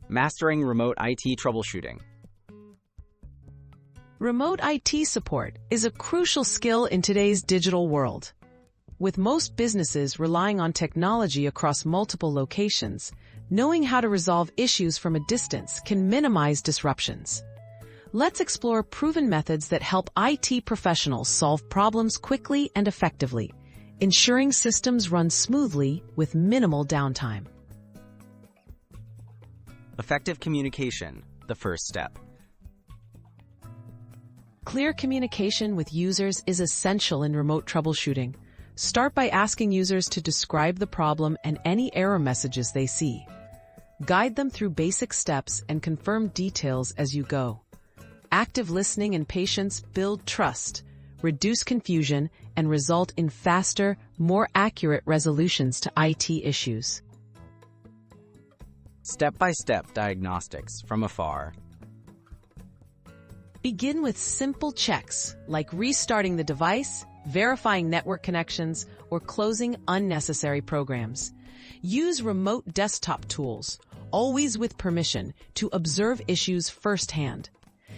Mastering remote IT troubleshooting. Remote IT support is a crucial skill in today's digital world. With most businesses relying on technology across multiple locations, knowing how to resolve issues from a distance can minimize disruptions. Let's explore proven methods that help IT professionals solve problems quickly and effectively, ensuring systems run smoothly with minimal downtime. Effective communication, the first step. Clear communication with users is essential in remote troubleshooting. Start by asking users to describe the problem and any error messages they see. Guide them through basic steps and confirm details as you go. Active listening and patience build trust, reduce confusion, and result in faster, more accurate resolutions to IT issues. Step-by-step diagnostics from Afar. Begin with simple checks like restarting the device, verifying network connections, or closing unnecessary programs. Use remote desktop tools, always with permission, to observe issues firsthand.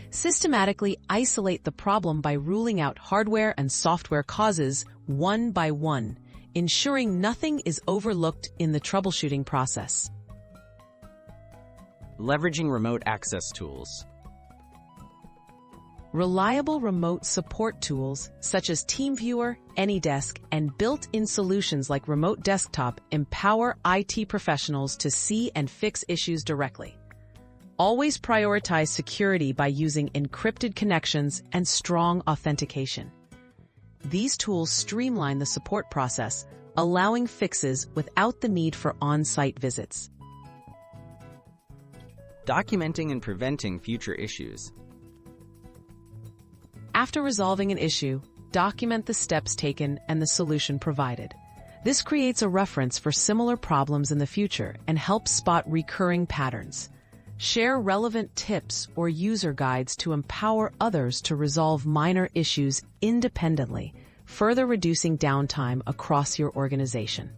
Systematically isolate the problem by ruling out hardware and software causes one by one, ensuring nothing is overlooked in the troubleshooting process. Leveraging remote access tools. Reliable remote support tools such as TeamViewer AnyDesk and built-in solutions like Remote Desktop empower IT professionals to see and fix issues directly. Always prioritize security by using encrypted connections and strong authentication. These tools streamline the support process, allowing fixes without the need for on-site visits. Documenting and preventing future issues. After resolving an issue, document the steps taken and the solution provided. This creates a reference for similar problems in the future and helps spot recurring patterns. Share relevant tips or user guides to empower others to resolve minor issues independently, further reducing downtime across your organization.